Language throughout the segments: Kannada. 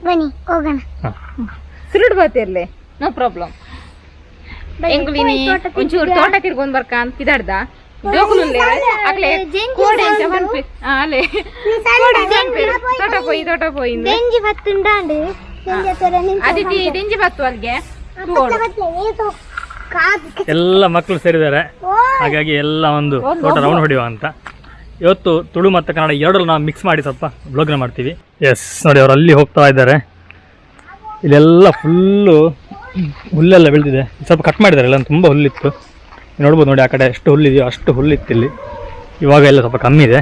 ಬನ್ನಿ ಹೋಗೋಣ. ಸುರುಡು ಬರ್ತಿರ್ಲಿ, ನೋ ಪ್ರಾಬ್ಲಮ್. ಎಂಗುಲಿನಿ ಒಂಚೂರು ತೋಟ ತಿರ್ಗೊಂಡ್ ಬರ್ಕ ಅಂತ ಇದಾಡ್ದ ಜೋಕುಲುಂಡೆ ಅಕ್ಲೆ ಕೋಡೆ ಅಂತ ಬಂದ್ಪಿ ಅಲೆ ತೋಟ ಪೋಯಿ ದೆಂಜಿ ಬತ್ತುಂಡಾಂಡು ಅದಿತಿ ದೆಂಜಿ ಬತ್ತು ಅಲ್ಲಿಗೆ ಎಲ್ಲ ಮಕ್ಕಳು ಸೇರಿದ್ದಾರೆ, ಹಾಗಾಗಿ ಎಲ್ಲ ಒಂದು ತೋಟ ರೌಂಡ್ ಹೊಡೆಯುವ ಅಂತ. ಇವತ್ತು ತುಳು ಮತ್ತು ಕನ್ನಡ ಎರಡೂ ನಾವು ಮಿಕ್ಸ್ ಮಾಡಿ ಸ್ವಲ್ಪ ಬ್ಲಾಗ್ನ ಮಾಡ್ತೀವಿ. ಎಸ್ ನೋಡಿ, ಅವ್ರು ಅಲ್ಲಿ ಹೋಗ್ತಾ ಇದ್ದಾರೆ. ಇಲ್ಲೆಲ್ಲ ಫುಲ್ಲು ಹುಲ್ಲೆಲ್ಲ ಬೆಳೆದಿದೆ, ಸ್ವಲ್ಪ ಕಟ್ ಮಾಡಿದ್ದಾರೆ. ಎಲ್ಲ ತುಂಬ ಹುಲ್ಲಿತ್ತು, ನೋಡ್ಬೋದು ನೋಡಿ ಆ ಕಡೆ ಎಷ್ಟು ಹುಲ್ಲಿದೆಯೋ ಅಷ್ಟು ಹುಲ್ಲಿತ್ತು ಇಲ್ಲಿ. ಇವಾಗ ಎಲ್ಲ ಸ್ವಲ್ಪ ಕಮ್ಮಿ ಇದೆ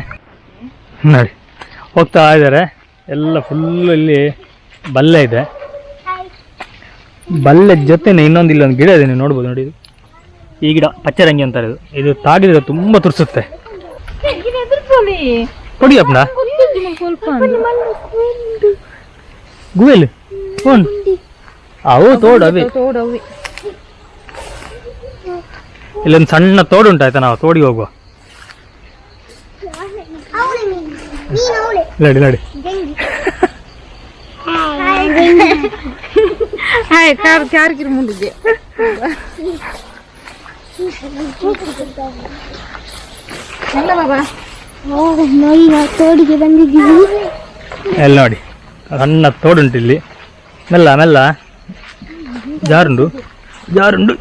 ನೋಡಿ. ಹೋಗ್ತಾ ಇದ್ದಾರೆ ಎಲ್ಲ ಫುಲ್ಲು. ಇಲ್ಲಿ ಬಲ್ಲೆ ಇದೆ, ಬಲ್ಲೆ ಜೊತೆನೆ ಇನ್ನೊಂದು ಇಲ್ಲೊಂದು ಗಿಡ ಇದೆ, ನೀವು ನೋಡ್ಬೋದು ನೋಡಿ. ಈ ಗಿಡ ಪಚ್ಚರಂಗಿ ಅಂತಾರೆ. ಇದು ತಾಗಿದ್ರೆ ತುಂಬ ತುರ್ಸುತ್ತೆ. పొడియప్నా గువేలు ఫోన్ ಅವು ತೋಡವಿ ಇಲ್ಲೊಂದು ಸಣ್ಣ ತೋಡು ಉಂಟಾಯ್ತಾ, ನಾವು ತೋಡಿಗೆ ಹೋಗುವ. ನಡಿ ನಡಿ. ಹಾಯ್ ಕಾರ್ ಕಿರ್ ಮುಂದಿದೆ ಎಲ್ಲ ಬಾಬಾ. ತೋಡಿಗೆ ಬಂದಿದ್ದೀವಿ. ಎಲ್ಲ ನೋಡಿ ಸಣ್ಣ ತೋಡುಂಟು ಇಲ್ಲಿ. ಮೆಲ್ಲ ಮೆಲ್ಲ ಜಾರುಂಡು ಜಾರುಂಡು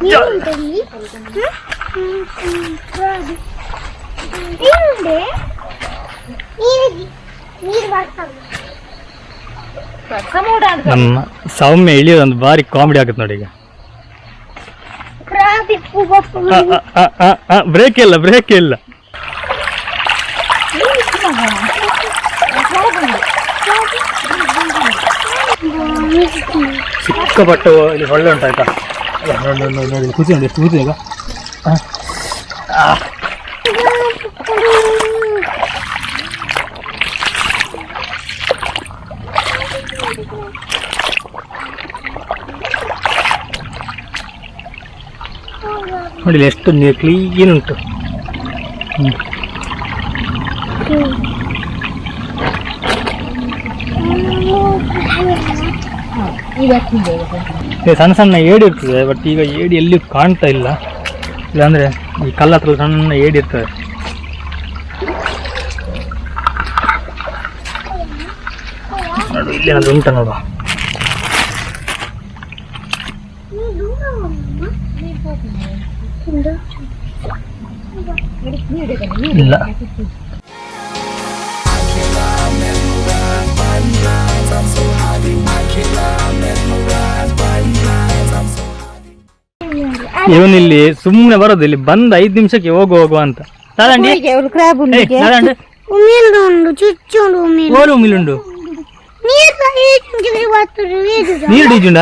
ನಮ್ಮ ಸೌಮ್ಯ ಇಳಿಯೋದೊಂದು ಭಾರಿ ಕಾಮಿಡಿ ಆಗುತ್ತೆ ನೋಡಿ. ಈಗ ಬ್ರೇಕ್ ಇಲ್ಲ, ಬ್ರೇಕ್ ಇಲ್ಲ. ಸಿಕ್ಕಪಟ್ಟು ಇಲ್ಲಿ ಒಳ್ಳೆ ಉಂಟಾಯ್ತಾ ನೋಡಿ. ಖುಷಿ ಉಂಟು, ಎಷ್ಟು ಖುಷಿ ಈಗ. ನೋಡಿ ಎಷ್ಟು ನೀರು ಕ್ಲೀನ್ ಉಂಟು. ಸಣ್ಣ ಸಣ್ಣ ಏಡಿ ಇರ್ತದೆ, ಬಟ್ ಈಗ ಏಡಿ ಎಲ್ಲಿ ಕಾಣ್ತಾ ಇಲ್ಲ. ಇಲ್ಲಾಂದ್ರೆ ಈ ಕಲ್ಲ ಹತ್ರ ಸಣ್ಣ ಏಡಿ ಇರ್ತದೆ. ನೋಡು ಇಲ್ಲಿ ಏನಾದ್ರು ಉಂಟ ನೋಡುವ. ಇಲ್ಲ ಇವನಿಲ್ಲಿ ಸುಮ್ಮನೆ ಬರೋದು, ಇಲ್ಲಿ ಬಂದ 5 ನಿಮಿಷಕ್ಕೆ ಹೋಗುವ ಅಂತ. ನೀರು ಡೀಜುಂಡ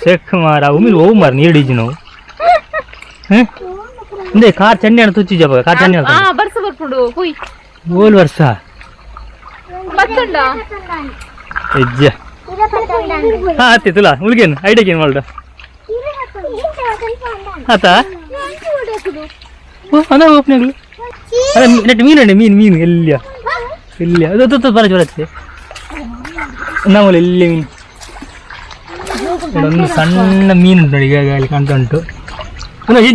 ಶೇಖ್ ಮಾರ ಉಮಿಲ್ ಹೋಗು ಮಾರ ನೀರು ಡೀಜು ನಾವು ಇಂದೇ ಕಾರ್ ಚಂಡಿ ಅಣ್ಣ ತುಚ್ಚಿ ಜಪ ಕಾರ್ ಚಂಡಿ ಓಲ್ ವರ್ಷ ಹೆಜ್ಜ ಹಾ ಹತ್ತಿ ತುಲ ಉಳ್ಗೇನು ಐಡಿಯಾಗೇನು ಮಾಡ ಆತ ಅದ ಓಪನೆಗಳು ಅದ ನೆಟ್ ಮೀನು ಮೀನು ಎಲ್ಲಿಯ ಎಲ್ಲಿಯ ಅದು ಬರ ಬರತ್ತೆ ನಮ್ಮಲ್ಲಿ ಎಲ್ಲಿ ಮೀನು. ಒಂದು ಸಣ್ಣ ಮೀನು ಉಂಟು ನೋಡಿ, ಈಗ ಅಲ್ಲಿ ಕಾಣ್ತಾ ಉಂಟು.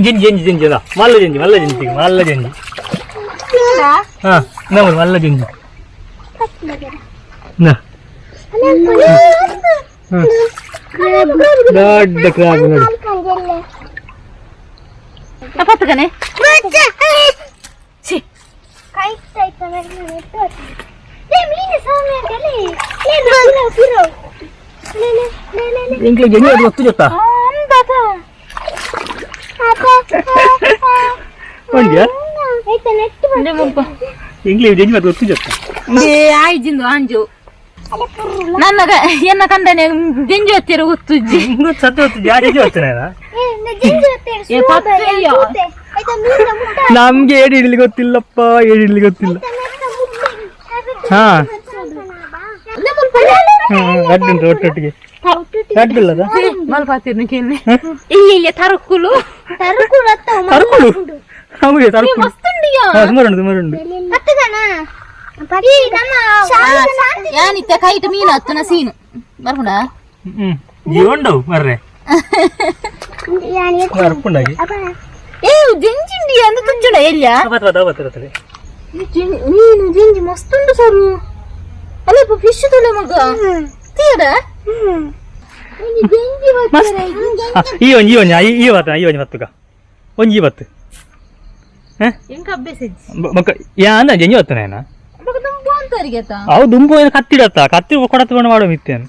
ಜಂಜಿ ಅದ ಮಲ್ಲ ಜಂಜಿ ಹಾ ನಮ್ಮಲ್ಲಿ ಮಲ್ಲ ಜಂಜಿ ದೊಡ್ಡ ಕ್ರಾಬ್ ನೋಡಿ. ಗೊತ್ತು ಜೊತ್ತಾ ಗೊತ್ತು ಜೊತ್ತ ಆಯ್ಜಿಂದು ಅಂಜು ನನ್ನ ಎನ್ನ ಕಂದನೆ ಜಿಂಜು ಹತ್ತಿರ ಗೊತ್ತುಜ್ಜಿ ನಮ್ಗೆ ಏಡಿ ಹಿಡ್ಲಿ ಗೊತ್ತಿಲ್ಲಪ್ಪ, ಏಡಿ ಹಿಡ್ಲಿ ಗೊತ್ತಿಲ್ಲ. ಹಾ ಗಡ್ಡು ಉಂಟು ಒಟ್ಟೊಟ್ಟಿಗೆ ಗಡ್ಡಿಲ್ಲದ ಮಲ್ಪಾತಿರ್ನಿ ಕೇಳಿ ಇಲ್ಲಿ ತರಕುಲು ತರಕುಲು ಹೌದು ತರಕುಲು ಸುಮಾರುಂಟು ಯಾನಿತ್ತ ಕೈಟ್ ಮೀನು ಹತ್ತನ ಸೀನು ಬರ್ಕೊಂಡ ಜೀವಂಡವು ಬರ್ರೆ ಬರ್ಕೊಂಡಾಗಿ ಏ ಜಂಜಿಂಡಿ ಅಂದ ತುಂಜುಡ ಎಲ್ಲ ಮೀನು ಜಂಜಿ ಮಸ್ತುಂಡು ಸರು ಅಲ್ಲಪ್ಪ ಫಿಶ್ ತೊಲೆ ಮಗ ತೀರ ಈ ಒಂಜಿ ಬತ್ತುಗ ಒಂಜಿ ಬತ್ತು ಎಂಕ ಅಭ್ಯಾಸ ಮಕ್ಕ ಯಾನ ಜಂಜಿ ಬತ್ತು ನೇನ ಅಂತಾರಿಗೆತ ಅವು ದುಂಬು ಏನು ಕತ್ತಿಡತ್ತ ಕತ್ತಿ ಕೊಡತ್ತ ಬಣ್ಣ ಮಾಡೋ ಮಿತ್ತೇನು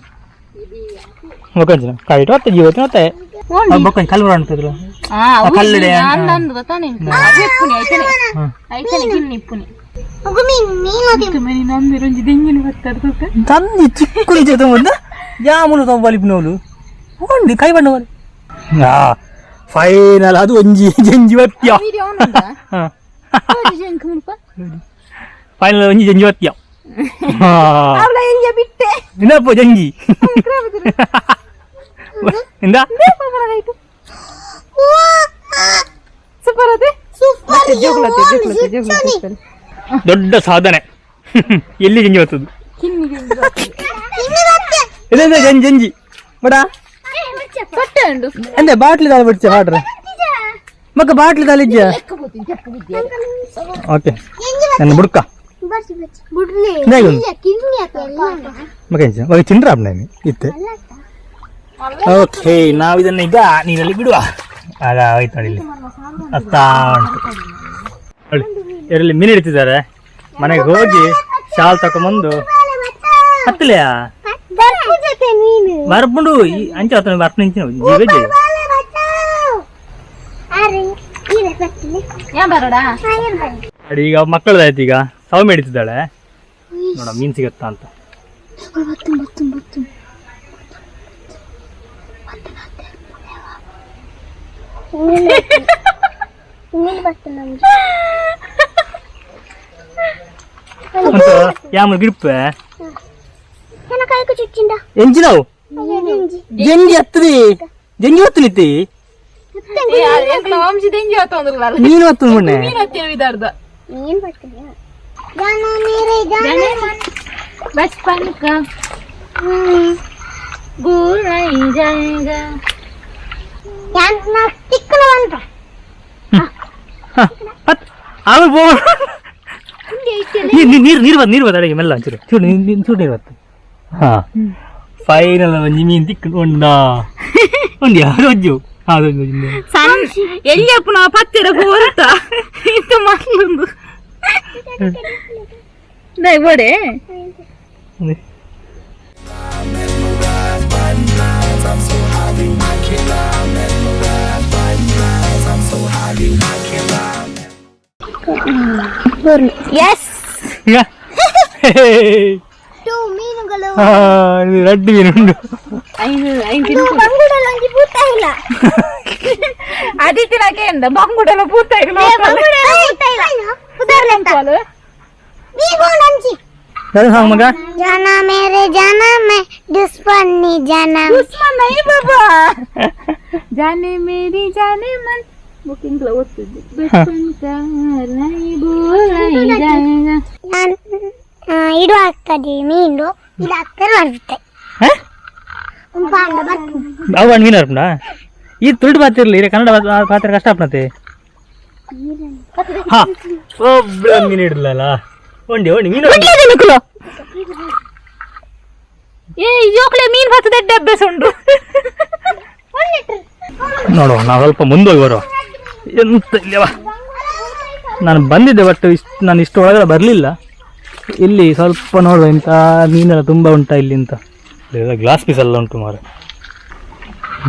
ಮಕ್ಕಂಜಿನ ಕೈಟ್ ಹೊತ್ತೆ ಜೀವತ್ತು ಮತ್ತೆ ಮಕ್ಕಂಜಿ ಕಲ್ಲು ಅಂತಿದ್ರು ಕಲ್ಲಡೆ ನಂದು ಗೊತ್ತಾನೆ ಎಪ್ಪುನಿ ಐತನೆ ಐತನೆ ಗಿನ್ನಿ ಇಪ್ಪುನಿ ನಂದಿರೊಂಜಿ ದೆಂಗಿನ ಬತ್ತದ ತಂದಿ ಚಿಕ್ಕುಲಿ ಜೊತೆ ಮುಂದೆ ಜಾಮೂನು ಬಲಿಪಿನವಳು ಹೋಗಿ ಕೈ ಬಣ್ಣ ಬಲಿ ಫೈನಲ್ ಅದು ಒಂಜಿ ಜಂಜಿ ಬತ್ಯ ಫೈನಲ್ ಒಂಜಿ ಜಂಜಿ ಬತ್ಯ ಬಿಟ್ಟೆ ಇನ್ನಪ್ಪ ಜಂಜಿ ಇಂದ ಸೂಪರ್ ಅದೇ ದೊಡ್ಡ ಸಾಧನೆ ಎಲ್ಲಿ ಜಂಜಿ ಬರ್ತದು ಇದೇ ಜಂಜಿ ಬಡ ಅಂದೆ ಬಾಟ್ಲಿ ದಾಲ್ ಬಿಡ್ಚೆ ಮಾಡ್ರೆ ಮಕ್ಕ ಬಾಟ್ಲಿ ದಾಲ್ ಇಜ್ಜ ಓಕೆ ನನ್ನ ಬುಡ್ಕ ಮಗ ಚಿಂಡ್ರ ನಾನು ಇತ್ತೆ ಓಕೆ ನಾವು ಇದನ್ನ ಈಗ ನೀರಲ್ಲಿ ಬಿಡುವ ಆಗ ಆಯ್ತು ಇಲ್ಲಿ ಹತ್ತಾ ಉಂಟು ಇದರಲ್ಲಿ ಮೀನು ಹಿಡಿತಿದ್ದಾರೆ ಮನೆಗೆ ಹೋಗಿ ಶಾಲ್ ತಕೊಂಬಂದು ಹತ್ತಲೆಯಾ ಬರ್ಪುಂಡು ಅಂಚೆ ಹತ್ತ ಬರ್ಪ ನಿಂಚಿನ ಜೀವೇ ಅಡಿ ಈಗ ಮಕ್ಕಳದಾಯ್ತು ಈಗ ಸೌಮ್ಯ ಹಿಡಿತಿದ್ದಾಳೆ ನೋಡ ಮೀನ್ ಸಿಗತ್ತಾ ಅಂತ ಯಾಮ ಗಿಡಪ್ಪೆ ಎಂಜಿನವು ಜಂಜಿ ಹತ್ತದಿ ಜಂಜಿ ಹತ್ತಲಿತ್ತಿ ನೀನು ಹತ್ತು ಮೊನ್ನೆ बचपन का भूल नहीं जाएगा ನೀರು ಬತ್ತ ಅಡಿಗೆ ಮೆಲ್ಲ ಒಂಚೂರು ಚೂರು ನೀರು ಬತ್ತು ಹಾ ಫೈನಲ್ ಒಂಜಿ ಮೀನ್ ತಿಕ್ಕೊಂಡ ಒಂದು ಯಾರು ಅಜ್ಜು ಎಲ್ಲಿಯಪ್ಪ ನಾವು ಪತ್ತಿರ ಹೋರ್ತ ಇಂತ ಮಕ್ಕಳೊಂದು ಬೋಡೆ ಎಸ್ ರೆಡ್ ಮೀನುಂಡು ಆದಿತ್ಯ ನಾಕೆಂದ ಬಂಗುಡಲ ಪೂತ मग जाना मेरे जाना मैं दुश्मन नहीं जाना दुश्मन नहीं बाबा जाने मेरी जाने मन बुकिंग ला ಓದ್ತಿದ್ದೆ बचपन का नहीं भूल जाएगा ಇದು ಆಗ್ತದೆ ಮೀನು ಇದು ಆಗ್ತದೆ ಬರುತ್ತೆ ಅವ ಮೀನು ಅರ್ಪಣ ಈ ತುಳು ಬಾತಿರ್ಲಿ ಕನ್ನಡ ಪಾತ್ರ ಕಷ್ಟ ಆಗ್ತದೆ ಹಾ ಒಬ್ಬ ಮೀನು ಇಡಲಲ್ಲ ಒಂಡಿ ಒಂಡಿ ಮೀನು ಏ ಜೋಕ್ಲೆ ಮೀನು ಹತ್ತದ ಡಬ್ಬೆ ಸುಂಡು ನೋಡು ನಾವು ಸ್ವಲ್ಪ ಮುಂದೋಗಿ ಬರೋ ಎಂತ ಇಲ್ಲವ ನಾನು ಬಂದಿದ್ದೆ ಬಟ್ ನಾನು ಇಷ್ಟು ಒಳಗಡೆ ಬರಲಿಲ್ಲ ಇಲ್ಲಿ ಸ್ವಲ್ಪ ನೋಡುವ ಇಂಥ ಮೀನೆಲ್ಲ ತುಂಬ ಉಂಟಾ ಇಲ್ಲಿ ಅಂತ ಗ್ಲಾಸ್ ಪೀಸ್ ಎಲ್ಲ ಉಂಟು ಮಾರೆ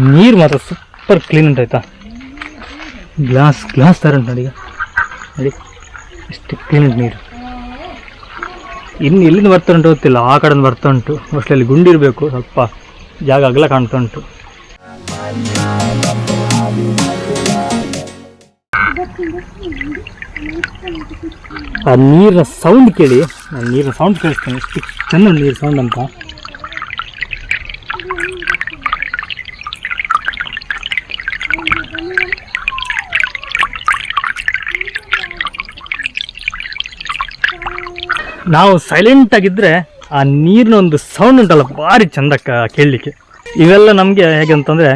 ನೀರು ಮಾತ್ರ ಸೂಪರ್ ಕ್ಲೀನ್ ಉಂಟಾಯ್ತಾ ಗ್ಲಾಸ್ ಥರ ಉಂಟು ನೋಡಿ ಈಗ ನೋಡಿ ಎಷ್ಟು ಕ್ಲೀನ್ ಉಂಟು ನೀರು ಇನ್ನು ಎಲ್ಲಿಂದ ಬರ್ತಾ ಉಂಟು ಗೊತ್ತಿಲ್ಲ ಆ ಕಡೆಯಿಂದ ಬರ್ತಾ ಉಂಟು ಮೋಸ್ಟ್ಲಿ ಅಲ್ಲಿ ಗುಂಡಿರಬೇಕು ಸ್ವಲ್ಪ ಜಾಗ ಅಗಲ ಕಾಣ್ತಾ ಉಂಟು ಆ ನೀರಿನ ಸೌಂಡ್ ಕೇಳಿ ನಾನು ನೀರಿನ ಸೌಂಡ್ ಕೇಳಿಸ್ತೇನೆ ಎಷ್ಟು ಚೆಂದ ನೀರು ಸೌಂಡ್ ಅಂತ ನಾವು ಸೈಲೆಂಟ್ ಆಗಿದ್ರೆ ಆ ನೀರಿನ ಒಂದು ಸೌಂಡ್ ಉಂಟಲ್ಲ ಭಾರಿ ಚಂದ ಕೇಳಲಿಕ್ಕೆ. ಇವೆಲ್ಲ ನಮಗೆ ಹೇಗೆ ಅಂತಂದರೆ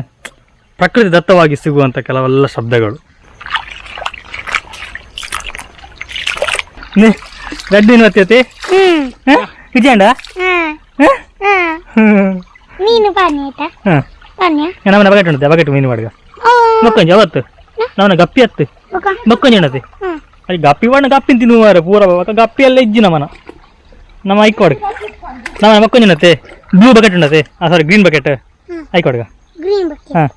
ಪ್ರಕೃತಿ ದತ್ತವಾಗಿ ಸಿಗುವಂಥ ಕೆಲವೆಲ್ಲ ಶಬ್ದಗಳು. ಗಡ್ಡಿನ ಹೊತ್ತೈತಿ ವಿಜಯಂಡ ಮೀನು ಪಾನಿ ಆಯ್ತಾ ಪಾನಿ ನಮ್ಮನ್ನ ಬಕೆಟ್ ಉಂಟು ಬಕೆಟ್ ಮೀನು ಮಾಡುವ ಮಕ್ಕೊಂಜಿ ಅವತ್ತು ನಮ್ಮನ್ನ ಗಪ್ಪಿ ಹತ್ತು ಮಕ್ಕೊಂಜಿ ಉಣ್ಣತಿ ಅಲ್ಲಿ ಗಪ್ಪಿ ಬಣ್ಣ ಗಪ್ಪಿ ತಿನ್ನು ಮಾರ ಪೂರ ಗಪ್ಪಿ ಎಲ್ಲ ಇಜ್ಜಿ ನಮ್ಮ ಐಕೋಡ್ಗೆ ನಮ್ಮ ಮಕ್ಕೊಂಜಿ ಉಣ್ಣತೆ ಬ್ಲೂ ಬಕೆಟ್ ಉಣ್ಣತೆ ಸಾರಿ ಗ್ರೀನ್ ಬಕೆಟ್ ಐಕೋಡ್ಗ ಗ್ರೀನ್ ಬಕೆಟ್. ಹಾಂ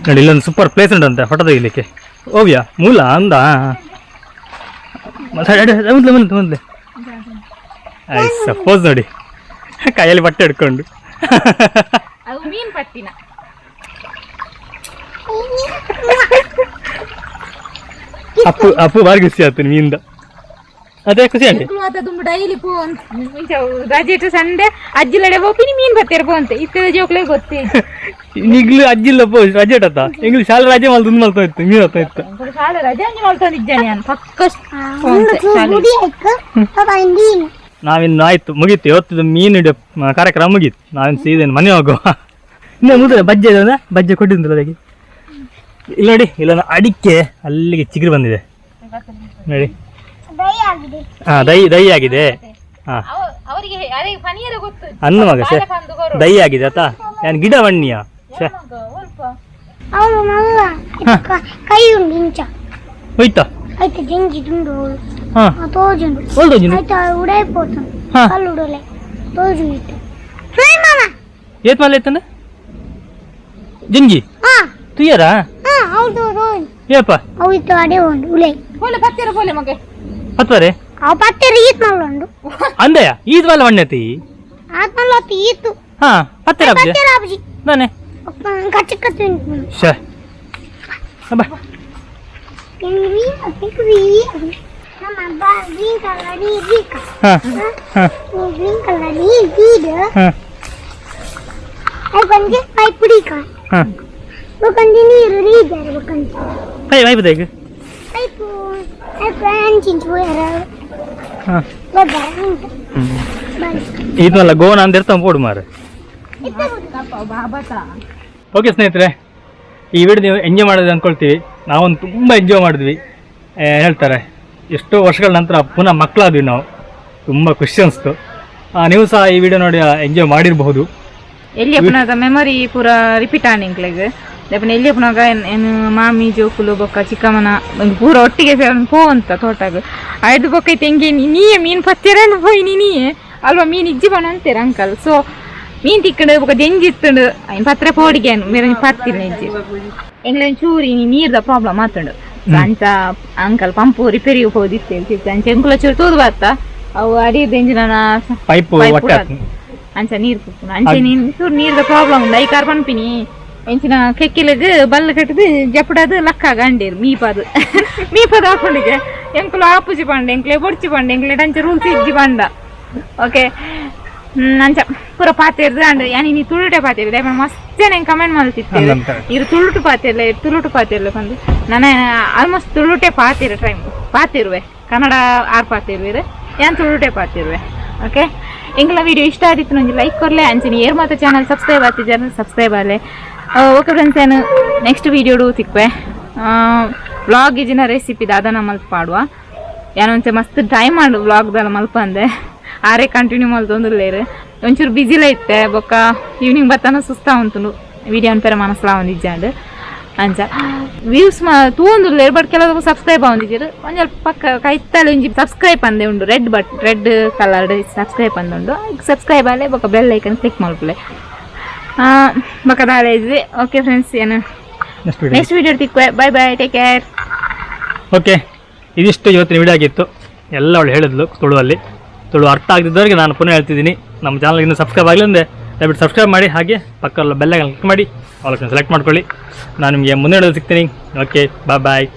ನೋಡಿ ಇಲ್ಲೊಂದು ಸೂಪರ್ ಪ್ಲೇಸ್ ಉಂಟಂತೆ ಫೋಟೋ ತೆಗಿಲಿಕ್ಕೆ. ಓವ್ಯಾ ಮೂಲ ಅಂದ ಮುಂದೆ ಸಪೋಸ್ ನೋಡಿ ಕೈಯಲ್ಲಿ ಬಟ್ಟೆ ಹಿಡ್ಕೊಂಡು ಮೀನ್ ಪಟ್ಟಿನ ಅಪ್ಪು ಬಾರಿ ಖುಷಿ ಆಯ್ತು ಮೀನಿಂದ. ಅದೇ ಖುಷಿ ಆಯ್ತು ಡೈಲಿ ಪೋ ರಜೆ ಸಂಡೆ ಅಜ್ಜಿಲಡೆ ಹೋಗಿ ಮೀನ್ ಬತ್ತೇರ್ ಪೋಂತೆ ಇತ್ತದ ಜೋಕ್ಲೆ ಗೊತ್ತೇ ಈಗಲೂ ಅಜ್ಜಿಲ್ಲ ಪೋ ರಜೆ ಇಟ್ಟತ್ತ ಎಂಗ್ಳು ಶಾಲೆ ರಜೆ ಮಲ್ತು ಮಲ್ತಾ ಇತ್ತು ಮೀನು ಹೊತ್ತ ಇತ್ತು ಶಾಲೆ ರಜೆ ಹಂಗೆ ಮಾಡ್ಕೊಂಡಿದ್ದೇನೆ ನಾನು ಪಕ್ಕ ನಾವಿನ್ನು ಆಯ್ತು ಮುಗೀತು ಇವತ್ತು ಮೀನು ಹಿಡಿಯೋ ಕಾರ್ಯಕ್ರಮ ಮುಗೀತು. ನಾವಿನ್ನು ಸೀದೇನು ಮನೆ ಹೋಗುವ. ಇನ್ನು ಮುಗಿದ್ರೆ ಬಜ್ಜೆ ಇದೆ ಬಜ್ಜೆ ಕೊಟ್ಟಿದ್ದಿಲ್ಲ ಅದಕ್ಕೆ ಇಲ್ಲಿ ನೋಡಿ ಇಲ್ಲ ಅಡಿಕೆ ಅಲ್ಲಿಗೆ ಚಿಗುರು ಬಂದಿದೆ ನೋಡಿ. ಹಾಂ ದೈ ಆಗಿದೆ. ಹಾಂ ಅನ್ನ ಮಗ ಸರ್ ದೈ ಆಗಿದೆ ಆತಾ ಏನು ಗಿಡ ಬಣ್ಣಿಯ ಕೈ ಉಂಡು ಇಂಚ ಹೋಯ್ತಾ ಆಯ್ತು ಜಿಂಜಿ ದುಂಡು ಹಾಂ ತೋಜುಂಡು ಓಲ್ದೋಜಿನ ಆಯ್ತು ಉಡಾಯ್పోతుంది ಕಲ್ಲು ಉಡಲೆ ತೋಜು ಇಟ್ಟು ಏತ್ ಮಾಲೆ ಇತ್ತಂದ ಜಿಂಜಿ ತುಯ್ಯಾರಾ ಹೌದು ಏಪ್ಪ ಅವಿತ್ತು ಅಡೆ ಉಂಡು ಉಲೆ ಬೋಲೆ ಪತ್ತೆರ ಬೋಲೆ ಮಗ ಹತ್ವರೆ ಅವ ಪತ್ತೆರ ಈತ್ ನಲ್ಲುಂಡು ಅಂದಯ್ಯ ಈದ್ ಬಾಲ ವಣ್ಣತಿ ಆತ್ನಲ್ಲತ್ತು ಈತು ಹಾ ಪತ್ತೆರ ಪತ್ತೆರ ಅಬ್ಜಿ ನಾನೆ ಕಚ್ಚ ಕಚ್ಚ ಶೇ ಬಾ ಗ್ರೀನ್ ಕಲರ್ ನೀರು ಹಾ ಹಾ ಗ್ರೀನ್ ಕಲರ್ ನೀರು ಹಾ ಅದಕ್ಕೆ ಪೈಪ್ ಹುಡಿಕ ಹಾ ಬಕಂದಿ ನೀರು ರೀಜರ್ ಬಕಂದಿ ಪೈಪ್ ದೇಗ ಪೈಪ್ ಫ್ರೆಂಚ್ ಹೋಯರ ಹಾ ಬದರ ಇದಲ್ಲ ಗೋನ ಅಂತ ಇರ್ತಾವ ಪೋಡು ಮಾರೆ. ಓಕೆ ಸ್ನೇಹಿತರೆ, ಈ ವಿಡಿಯೋ ನೀವು ಎಂಜಾಯ್ ಮಾಡಿದ್ರಿ ಅಂದ್ಕೊಳ್ತೀವಿ. ನಾವೊಂದು ತುಂಬ ಎಂಜಾಯ್ ಮಾಡಿದ್ವಿ. ಹೇಳ್ತಾರೆ ಎಷ್ಟೋ ವರ್ಷಗಳ ನಂತರ ಪುನಃ ಮಕ್ಕಳಾದ್ವಿ ನಾವು. ತುಂಬ ಖುಷಿ ಅನಿಸ್ತು. ನೀವು ಸಹ ಈ ವಿಡಿಯೋ ನೋಡಿ ಎಂಜಾಯ್ ಮಾಡಿರಬಹುದು. ಎಲ್ಲಿ ಅಪ್ಪನಾಗ ಮೆಮೊರಿ ಪೂರ ರಿಪೀಟ್ ಆನಿಂಗ್ಲೆಗ್ ದಪ್ಪನ ಎಲ್ಲಿ ಅಪ್ಪನಾಗ ಏನು ಮಾಮಿ ಜೋಕುಲು ಬೊಕ್ಕ ಚಿಕ್ಕಮ್ಮನ ಪೂರ ಒಟ್ಟಿಗೆ ಪೋ ಅಂತ ತೋಟಾಗ ಆಯ್ದು ಬೊಕ್ಕ ತೆಂಗಿ ನೀಯೇ ಮೀನು ಪತ್ತಿರ ಹೋಯ್ ನೀಯೇ ಅಲ್ವಾ ಮೀನು ಇಜ್ಜಿ ಬಣ್ಣ ಅಂತೀರ ಅಂಕಲ್. ಸೊ ಮೀನು ತಿಕ್ಕಂಡು ಬೊಕ್ಕ ದೆಂಜಿ ಇತ್ತಂಡು ಪತ್ರ ಪೋಡಿಗೆ ಮೇರೆ ಪತ್ತಿರ ಇಜ್ಜಿ ಎಂಗ್ಲ ಚೂರಿ ನೀರ್ದ ಪ್ರಾಬ್ಲಮ್ ಆತಂಡು ಅಂಚ ಅಂಕಲ್ ಪಂಪು ರಿಪೇರಿಗೆ ಹೋದಿತ್ತು ಅಂಚ ಎಂಕುಲ ಚೂರು ತೋದು ಬಾತ ಅವು ಅಡಿ ದೆಂಜಿನ ಪೈಪ್ ಅಂಚ ನೀರು ಕುಪ್ಪುನ ಅಂಚೆ ಚೂರು ನೀರ್ದ ಪ್ರಾಬ್ಲಮ್ ಉಂಡು ಐಕಾರ್ ಪನ್ಪಿನಿ ಎಂಚಿನ ಕೆಕ್ಕಿಲಗ್ ಬಲ್ಲ ಕಟ್ಟಿದು ಜಪಡದು ಲಕ್ಕಾಗ ಅಂಡೇರು ಮೀಪದು ಹಾಕೊಂಡಿಗೆ ಎಂಕುಲು ಆಪುಜಿ ಪಂಡ ಎಂಕ್ಲೆ ಬೊಡ್ಚಿ ಪಂಡ ಎಂಕ್ಲೆ ಅಂಚ ರೂಲ್ಸ್ ಇಜ್ಜಿ ಪಂಡ. ಓಕೆ ಅಂಚ ಪೂರ ಪಾತೆರ್ದು ಅಂಡ್ ಯಾನಿ ನೀ ತುಳುಟೆ ಪಾತೆರ್ ದಯಮಾಡಿ ಮಸ್ತ್ ನಂಗೆ ಕಮೆಂಟ್ ಮಾಡ್ತಿರ್ತೇವೆ ಇರು ತುಳುಟು ಪಾತೆರ್ಲೆ ಬಂದು ನಾನು ಆಲ್ಮೋಸ್ಟ್ ತುಳುಟೆ ಪಾತಿರುವೆ ಕನ್ನಡ ಆರ್ ಪಾತಿರುವೆ ಯಾನ್ ತುಳುಟೆ ಪಾತಿರುವೆ. ಓಕೆ ಎಂಗ್ಲ ವಿಡಿಯೋ ಇಷ್ಟ ಆದಿತ್ತು ನಂಗೆ ಲೈಕ್ ಕೊರ್ಲೆ ಅಂಚನೆ ಏರ್ ಮಾತ್ರ ಚಾನಲ್ ಸಬ್ಸ್ಕ್ರೈಬ್ ಆಗ್ತಿದ್ದಾರೆ ಸಬ್ಸ್ಕ್ರೈಬ್ ಆಗಲೆ. ಓಕೆ ಫ್ರೆಂಡ್ಸ್, ಏನು ನೆಕ್ಸ್ಟ್ ವೀಡಿಯೋಡು ತಿಕ್ವೆ ವ್ಲಾಗ್ ಇಜಿನ ರೆಸಿಪಿ ದಾದನ ಮಲ್ಪ ಪಾಡುವ ಏನೊಂಚೆ ಮಸ್ತ್ ಟೈಮ್ ಮಾಡು ವ್ಲಾಗ್ದಲ್ಲ ಮಲ್ಪ ಅಂದೆ ಆರೇ ಕಂಟಿನ್ಯೂ ಮಲ್ತೊಂದುಲ್ಲೇರು ಒಂಚೂರು ಬಿಸಿಲ ಇತ್ತೆ ಬೊಕ್ಕ ಈವ್ನಿಂಗ್ ಬತ್ತಾನ ಸುಸ್ತಾ ಉಂಟು ವಿಡಿಯೋ ಅನ್ಪೇರ ಮನಸ್ಲ ಒಂದಿಜ್ಜಾಂಡು ಅಂಚ ವ್ಯೂಸ್ ತೂಂದುಲ್ಲೇರು ಬಟ್ ಕೆಲವು ಸಬ್ಸ್ಕ್ರೈಬ್ ಆವಂದಿದ್ದೀರು ಒಂಜ ಪಕ್ಕ ಕೈತ್ತಲ್ಲಿ ಒಂಜಿ ಸಬ್ಸ್ಕ್ರೈಬ್ ಅಂದೆ ಉಂಡು ರೆಡ್ ಕಲರ್ಡ್ ಸಬ್ಸ್ಕ್ರೈಬ್ ಅಂದುಂಡು ಸಬ್ಸ್ಕ್ರೈಬ್ ಆಲೆ ಬೊಕ್ಕ ಬೆಲ್ ಐಕನ್ ಕ್ಲಿಕ್ ಮಲ್ಪಲೆ ಬೊಕ್ಕ ದಾಳೆ ಇದ್ವಿ. ಓಕೆ ಫ್ರೆಂಡ್ಸ್, ಏನು ನೆಕ್ಸ್ಟ್ ವಿಡಿಯೋ ತಿಕ್ವೆ. Bye take care. ಓಕೆ, ಇದಿಷ್ಟು ಇವತ್ತಿನ ವಿಡಿಯೋ ಆಗಿತ್ತು. ಎಲ್ಲ ಅವಳು ಹೇಳಿದ್ಲು ತುಳು ಅರ್ಥ ಆಗದಿದ್ದವರಿಗೆ ನಾನು ಪುನಃ ಹೇಳ್ತಿದ್ದೀನಿ. ನಮ್ಮ ಚಾನಲ್ಗೆ ಇನ್ನೂ ಸಬ್ಸ್ಕ್ರೈಬ್ ಆಗಲಿ ಅಂದರೆ ದಯವಿಟ್ಟು ಸಬ್ಸ್ಕ್ರೈಬ್ ಮಾಡಿ, ಹಾಗೆ ಪಕ್ಕಲ್ಲ ಬೆಲ್ಲೈಕನ್ ಕ್ಲಿಕ್ ಮಾಡಿ ಆಲ್ ಆಪ್ಷನ್ ಸೆಲೆಕ್ಟ್ ಮಾಡ್ಕೊಳ್ಳಿ. ನಾನು ನಿಮಗೆ ಮುಂದೆ ಸಿಗ್ತೀನಿ. ಓಕೆ, ಬಾಯ್.